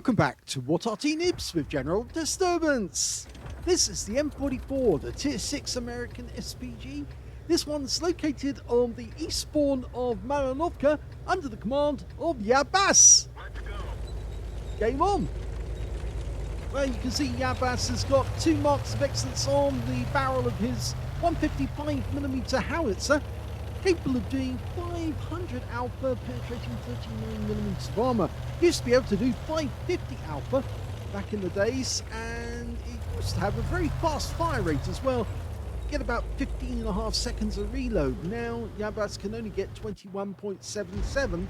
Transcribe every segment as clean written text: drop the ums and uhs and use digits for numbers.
Welcome back to What Arty Noobs with General Disturbance. This is the M44, the Tier 6 American SPG. This one's located on the east spawn of Malinovka under the command of Yabas. Let's go. Game on. Well, you can see Yabas has got 2 marks of excellence on the barrel of his 155mm howitzer, capable of doing 500 alpha, penetrating 39mm of armor. Used to be able to do 550 alpha back in the days, and it used to have a very fast fire rate as well. Get about 15.5 seconds of reload. Now Yabas can only get 21.77,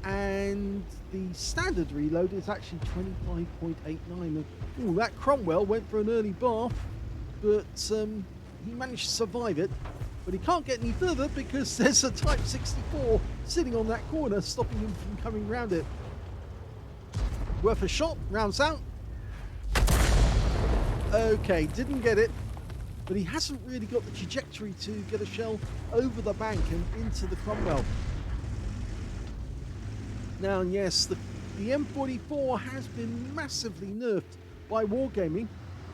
and the standard reload is actually 25.89. Ooh, that Cromwell went for an early bath, but he managed to survive it. But he can't get any further because there's a Type 64 sitting on that corner, stopping him from coming round it. Worth a shot, rounds out. Okay, didn't get it, but he hasn't really got the trajectory to get a shell over the bank and into the Cromwell. Now, yes, the M44 has been massively nerfed by Wargaming,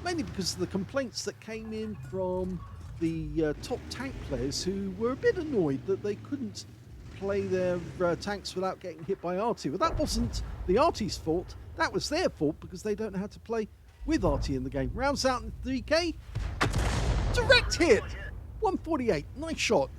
mainly because of the complaints that came in from the top tank players who were a bit annoyed that they couldn't play their tanks without getting hit by Arty. Well, that wasn't the Arty's fault, that was their fault because they don't know how to play with Arty in the game. Rounds out in 3K. Direct hit! 148, nice shot.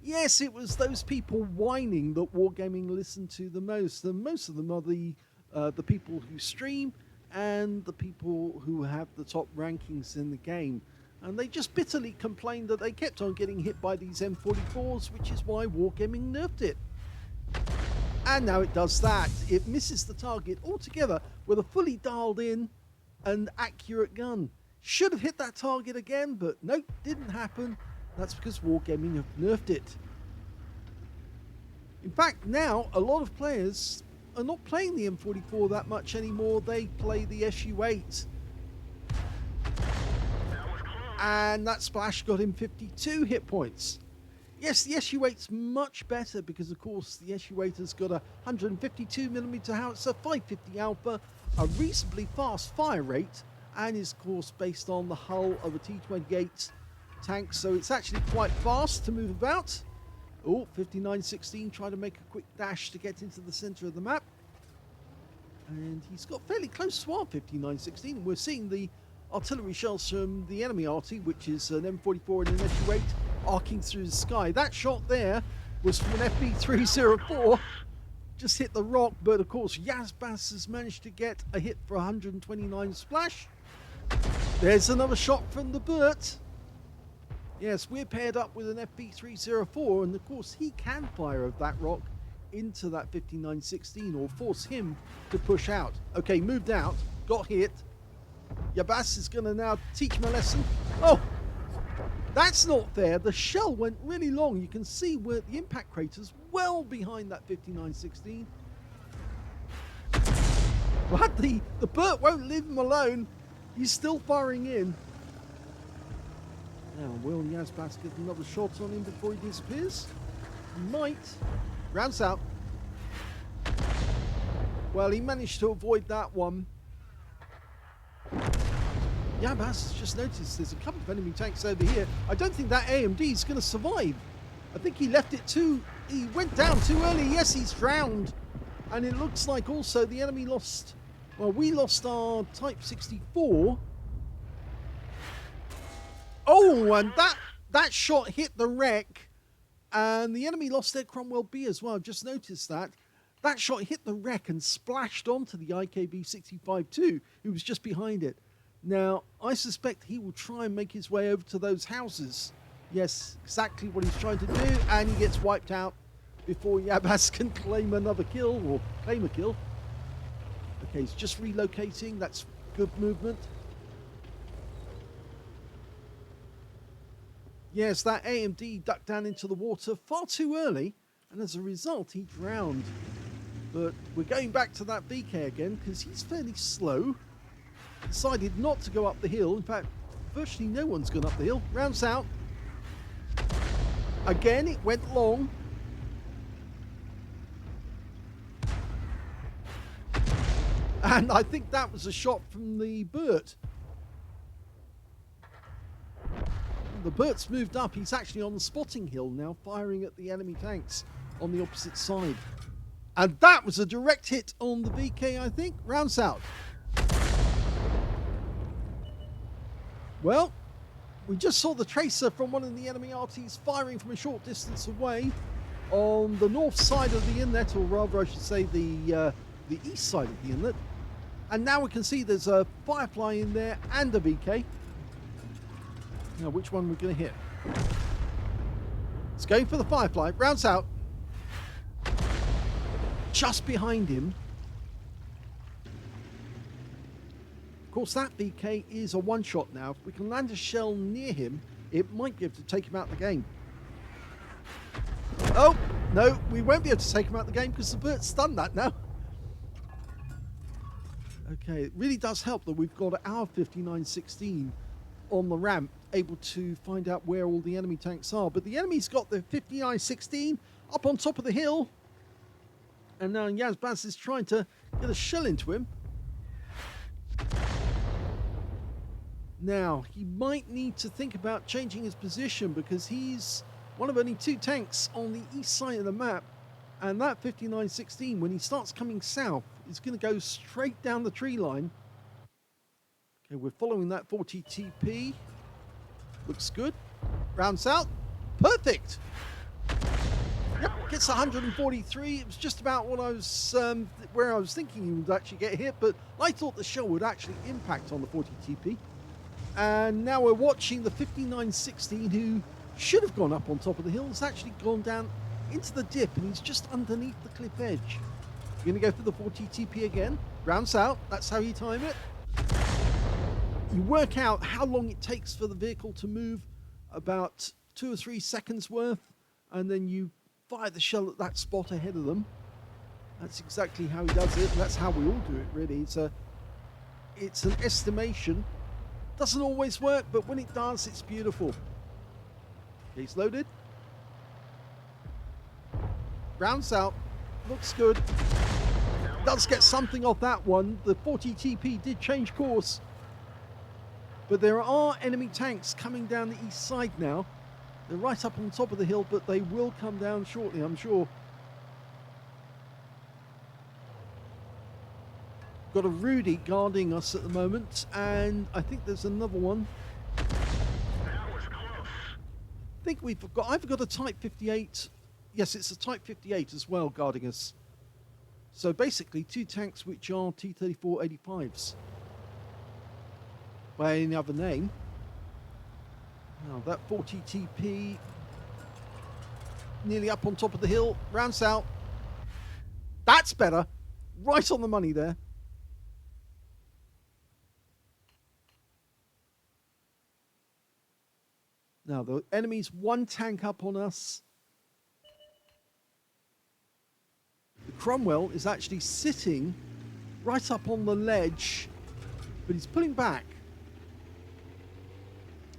Yes, it was those people whining that Wargaming listened to the most. And most of them are the people who stream and the people who have the top rankings in the game. And they just bitterly complained that they kept on getting hit by these M44s, which is why Wargaming nerfed it. And now it does that. It misses the target altogether with a fully dialed in and accurate gun. Should have hit that target again, but nope, didn't happen. That's because Wargaming have nerfed it. In fact, now a lot of players are not playing the M44 that much anymore. They play the SU8. And that splash got him 52 hit points. Yes, the SU8's much better because, of course, the SU8 has got a 152mm howitzer, 550 alpha, a reasonably fast fire rate, and is, of course, based on the hull of a T28 tank, so it's actually quite fast to move about. Oh, 5916 trying to make a quick dash to get into the center of the map. And he's got fairly close to our 5916. We're seeing the artillery shells from the enemy Arty, which is an M44 and an SU8, arcing through the sky. That shot there was from an FB304. Just hit the rock, but of course Yabas has managed to get a hit for 129 splash. There's another shot from the Burt. Yes, we're paired up with an FB304, and of course he can fire of that rock into that 5916 or force him to push out. Okay, moved out, got hit. Yabas is going to now teach him a lesson. Oh, that's not fair. The shell went really long. You can see where the impact crater's well behind that 5916. But the Burt won't leave him alone. He's still firing in. Now, will Yabas get another shot on him before he disappears? He might. Rounds out. Well, he managed to avoid that one. Yabas has just noticed there's a couple of enemy tanks over here. I don't think that AMD is going to survive. I think he left it he went down too early. Yes, he's drowned. And it looks like also the enemy lost, well, we lost our Type 64. Oh, and that shot hit the wreck. And the enemy lost their Cromwell B as well. I've just noticed that. That shot hit the wreck and splashed onto the IKB-65-2, who was just behind it. Now, I suspect he will try and make his way over to those houses. Yes, exactly what he's trying to do, and he gets wiped out before Yabas can claim another kill, or claim a kill. Okay, he's just relocating. That's good movement. Yes, that AMD ducked down into the water far too early, and as a result, he drowned. But we're going back to that VK again, because he's fairly slow. Decided not to go up the hill. In fact, virtually no one's gone up the hill. Rounds out. Again, it went long. And I think that was a shot from the Burt. The Burt's moved up. He's actually on the spotting hill now, firing at the enemy tanks on the opposite side. And that was a direct hit on the VK, I think. Rounds out. Well, we just saw the tracer from one of the enemy RTs firing from a short distance away on the north side of the inlet, or rather I should say the east side of the inlet. And now we can see there's a Firefly in there and a VK. Now, which one we're going to hit? It's going for the Firefly. Rounds out. Just behind him. Of course, that VK is a one-shot now. If we can land a shell near him, it might be able to take him out of the game. Oh, no, we won't be able to take him out of the game because the Burt's stunned that now. Okay, it really does help that we've got our 5916 on the ramp, able to find out where all the enemy tanks are. But the enemy's got the 5916 up on top of the hill. And now Yazbaz is trying to get a shell into him. Now, he might need to think about changing his position because he's one of only 2 tanks on the east side of the map. And that 5916, when he starts coming south, is going to go straight down the tree line. Okay, we're following that 40 TP. Looks good. Rounds out. Perfect. Yep, gets 143. It was just about what I was, where I was thinking he would actually get hit, but I thought the shell would actually impact on the 40 TP. And now we're watching the 5916, who should have gone up on top of the hill. Has actually gone down into the dip, and he's just underneath the cliff edge. You're going to go for the 40 TP again. Rounds out. That's how you time it. You work out how long it takes for the vehicle to move, about 2 or 3 seconds worth, and then you fire the shell at that spot ahead of them. That's exactly how he does it. That's how we all do it, really. It's an estimation. Doesn't always work, but when it does, it's beautiful. He's loaded. Rounds out. Looks good. Does get something off that one. The 40 TP did change course. But there are enemy tanks coming down the east side now. They're right up on top of the hill, but they will come down shortly, I'm sure. Got a Rudy guarding us at the moment, and I think there's another one. That was close. I think I've got a Type 58. Yes, it's a Type 58 as well guarding us. So basically 2 tanks which are T-34-85s. By any other name. Now that 40 TP nearly up on top of the hill. Rounds out. That's better. Right on the money there. Now the enemy's 1 tank up on us. The Cromwell is actually sitting right up on the ledge, but he's pulling back.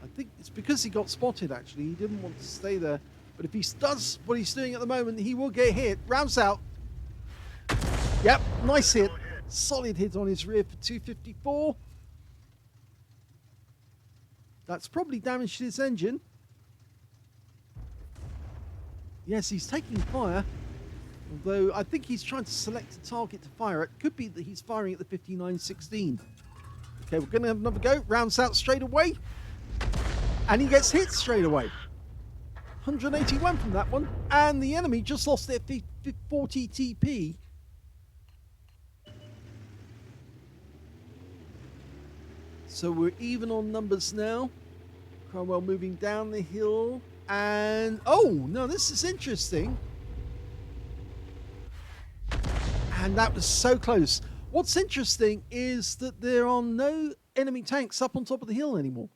I think it's because he got spotted, actually. He didn't want to stay there. But if he does what he's doing at the moment, he will get hit. Rounds out. Yep, nice hit. Solid hit on his rear for 254. That's probably damaged his engine. Yes, he's taking fire. Although I think he's trying to select a target to fire at. Could be that he's firing at the 5916. Okay, we're going to have another go. Rounds out straight away. And he gets hit straight away. 181 from that one. And the enemy just lost their 40 TP. So we're even on numbers now. Cromwell moving down the hill. And, oh, no, this is interesting. And that was so close. What's interesting is that there are no enemy tanks up on top of the hill anymore.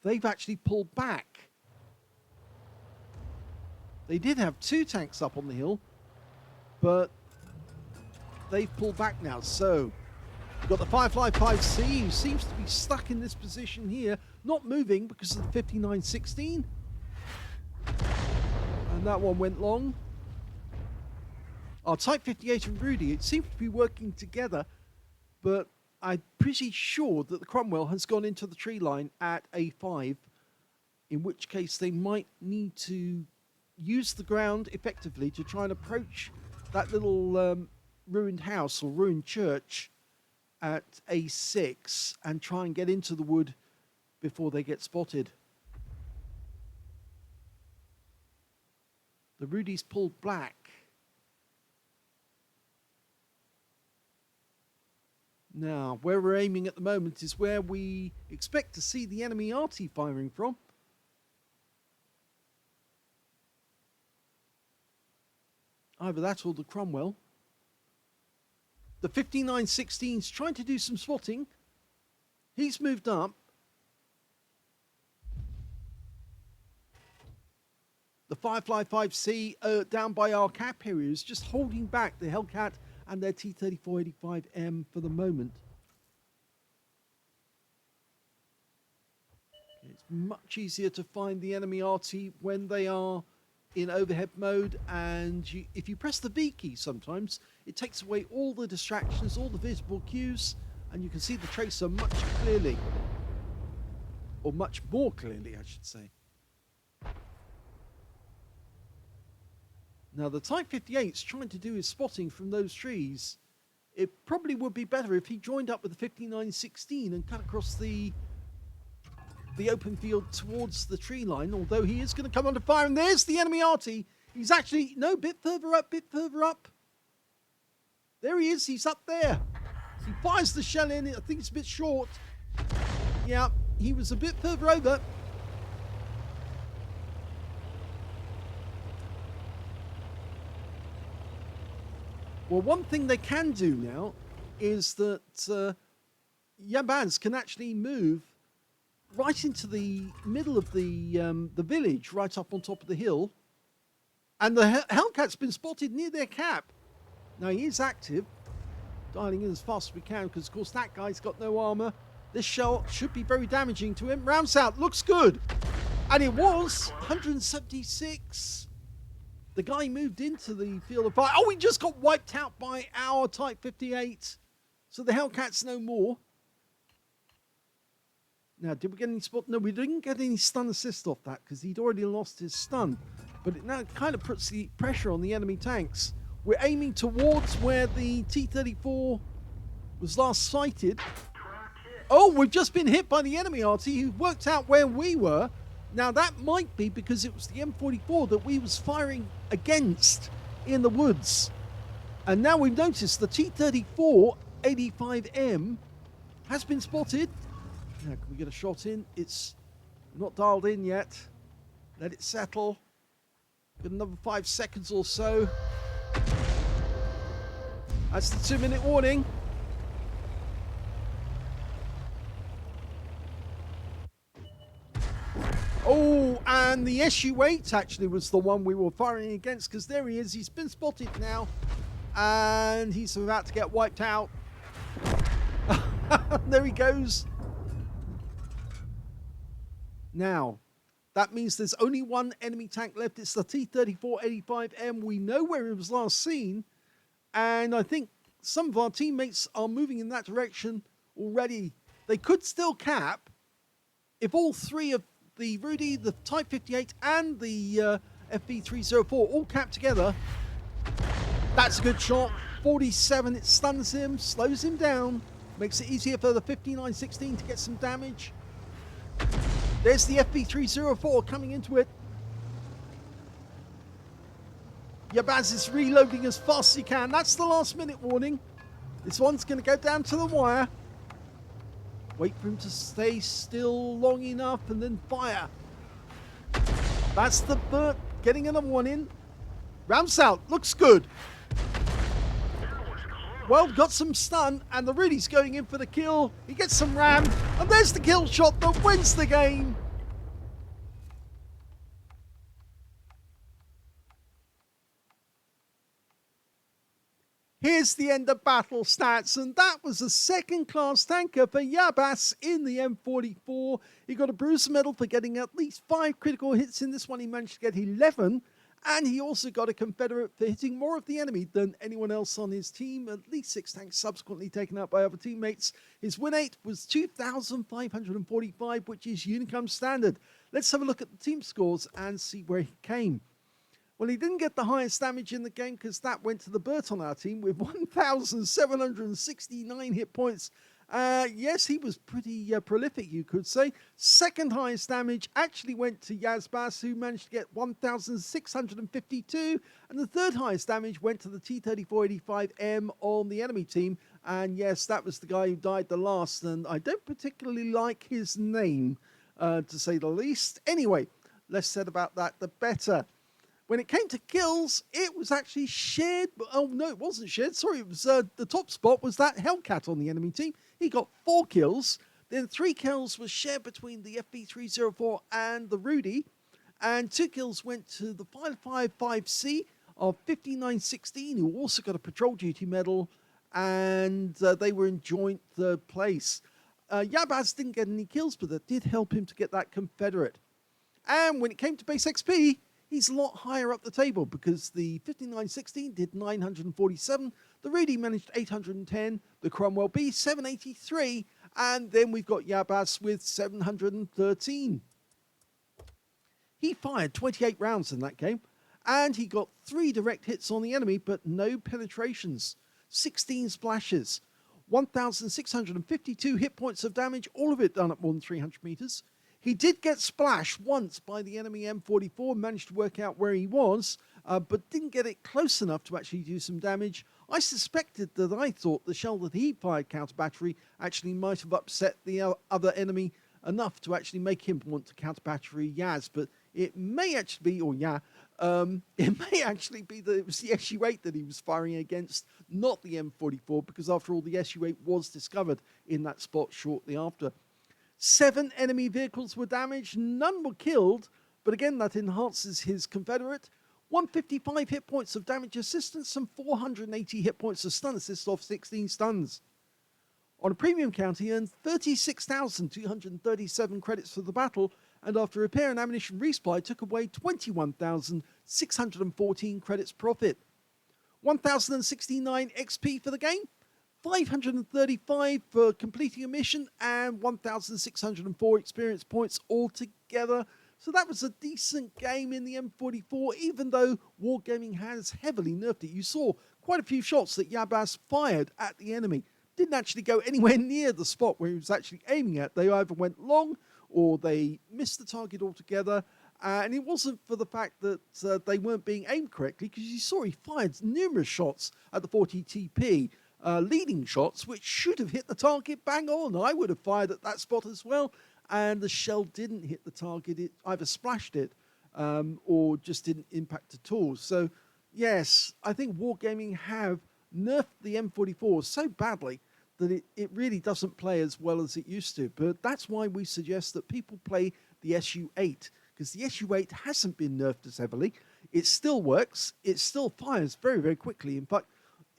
They've actually pulled back. They did have 2 tanks up on the hill, but they've pulled back now. So we've got the Firefly 5C, who seems to be stuck in this position here, not moving because of the 5916. And that one went long. Our Type 58 and Rudy, it seems to be working together, but I'm pretty sure that the Cromwell has gone into the tree line at A5, in which case they might need to use the ground effectively to try and approach that little ruined house or ruined church at A6 and try and get into the wood before they get spotted. The Rudy's pulled black. Now, where we're aiming at the moment is where we expect to see the enemy Arty firing from. Either that or the Cromwell. The 5916's trying to do some spotting. He's moved up. The Firefly 5C down by our cap area is just holding back the Hellcat and their T-3485M for the moment. It's much easier to find the enemy Arty when they are in overhead mode, and if you press the V key sometimes, it takes away all the distractions, all the visible cues, and you can see the tracer much clearly. Or much more clearly, I should say. Now, the Type 58's trying to do his spotting from those trees. It probably would be better if he joined up with the 5916 and cut across the open field towards the tree line, although he is going to come under fire. And there's the enemy Arty. He's actually, no, bit further up. There he is. He's up there. He fires the shell in. I think it's a bit short. Yeah, he was a bit further over. Well, one thing they can do now is that Yabaz can actually move right into the middle of the village, right up on top of the hill. And the Hellcat's been spotted near their cap. Now, he is active, dialing in as fast as we can, because, of course, that guy's got no armor. This shell should be very damaging to him. Rounds out, looks good. And it was 176. The guy moved into the field of fire. Oh, he just got wiped out by our Type 58. So the Hellcat's no more. Now, did we get any spot? No, we didn't get any stun assist off that because he'd already lost his stun. But it now kind of puts the pressure on the enemy tanks. We're aiming towards where the T-34 was last sighted. Oh, we've just been hit by the enemy Arty, who worked out where we were. Now, that might be because it was the M44 that we was firing against in the woods. And now we've noticed the T-3485M has been spotted. Now, can we get a shot in? It's not dialed in yet. Let it settle. Got another 5 seconds or so. That's the 2-minute warning. Oh, and the SU-8 actually was the one we were firing against, because there he is. He's been spotted now, and he's about to get wiped out. There he goes. Now, that means there's only one enemy tank left. It's the T-3485M. We know where it was last seen, and I think some of our teammates are moving in that direction already. They could still cap if all three of the Rudy, the Type 58, and the FV304 all cap together. That's a good shot. 47, it stuns him, slows him down, makes it easier for the 5916 to get some damage. There's the FV304 coming into it. Yabaz is reloading as fast as he can. That's the last minute warning. This one's going to go down to the wire. Wait for him to stay still long enough and then fire. That's the Burt getting another one in. Rounds out. Looks good. Well, got some stun, and the Rudy's going in for the kill. He gets some ram, and there's the kill shot that wins the game. Here's the end of battle stats, and that was a second-class tanker for Yabaz in the M44. He got a bruiser medal for getting at least 5 critical hits in this one. He managed to get 11, And he also got a Confederate for hitting more of the enemy than anyone else on his team, at least 6 tanks subsequently taken out by other teammates. His win rate was 2,545, which is Unicum standard. Let's have a look at the team scores and see where he came. Well, he didn't get the highest damage in the game because that went to the Bert on our team with 1,769 hit points. Yes, he was pretty prolific, you could say. Second highest damage actually went to Yazbas, who managed to get 1,652. And the third highest damage went to the T-3485M on the enemy team. And yes, that was the guy who died the last. And I don't particularly like his name, to say the least. Anyway, less said about that, the better. When it came to kills, it was actually shared. Oh, no, it wasn't shared. Sorry, it was the top spot was that Hellcat on the enemy team. He got 4 kills. Then 3 kills was shared between the FB304 and the Rudy. And 2 kills went to the 555C of 5916, who also got a patrol duty medal. And they were in joint third place. Yabaz didn't get any kills, but that did help him to get that Confederate. And when it came to base XP, he's a lot higher up the table because the 5916 did 947, the Rudy managed 810, the Cromwell B 783, and then we've got Yabas with 713. He fired 28 rounds in that game, and he got 3 direct hits on the enemy, but no penetrations, 16 splashes, 1,652 hit points of damage, all of it done at more than 300 meters. He did get splashed once by the enemy M44, managed to work out where he was, but didn't get it close enough to actually do some damage. I suspected that I thought the shell that he fired counter battery actually might have upset the other enemy enough to actually make him want to counter battery Yaz, but it may actually be, it may actually be that it was the SU-8 that he was firing against, not the M44, because after all, the SU-8 was discovered in that spot shortly after. 7 enemy vehicles were damaged, none were killed, but again, that enhances his Confederate. 155 hit points of damage assistance and 480 hit points of stun assist off 16 stuns. On a premium count, he earned 36,237 credits for the battle, and after repair and ammunition resupply, took away 21,614 credits profit. 1,069 XP for the game, 535 for completing a mission, and 1,604 experience points altogether. So that was a decent game in the M44, even though Wargaming has heavily nerfed it. You saw quite a few shots that Yabas fired at the enemy. Didn't actually go anywhere near the spot where he was actually aiming at. They either went long or they missed the target altogether. And it wasn't for the fact that they weren't being aimed correctly, because you saw he fired numerous shots at the 40 TP. Leading shots, which should have hit the target bang on. I would have fired at that spot as well, and the shell didn't hit the target. It either splashed it or just didn't impact at all. So, yes, I think Wargaming have nerfed the M44 so badly that it really doesn't play as well as it used to. But that's why we suggest that people play the SU-8, because the SU-8 hasn't been nerfed as heavily. It still works. It still fires very, very quickly. In fact,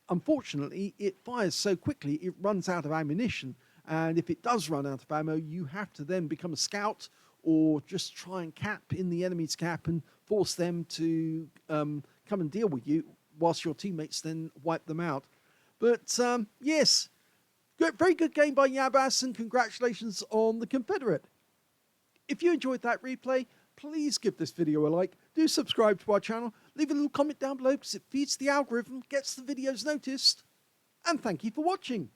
unfortunately, it fires so quickly, it runs out of ammunition. And if it does run out of ammo, you have to then become a scout or just try and cap in the enemy's cap and force them to come and deal with you whilst your teammates then wipe them out. But yes, very good game by Yabas, and congratulations on the Confederate. If you enjoyed that replay, please give this video a like, do subscribe to our channel, leave a little comment down below because it feeds the algorithm, gets the videos noticed, and thank you for watching.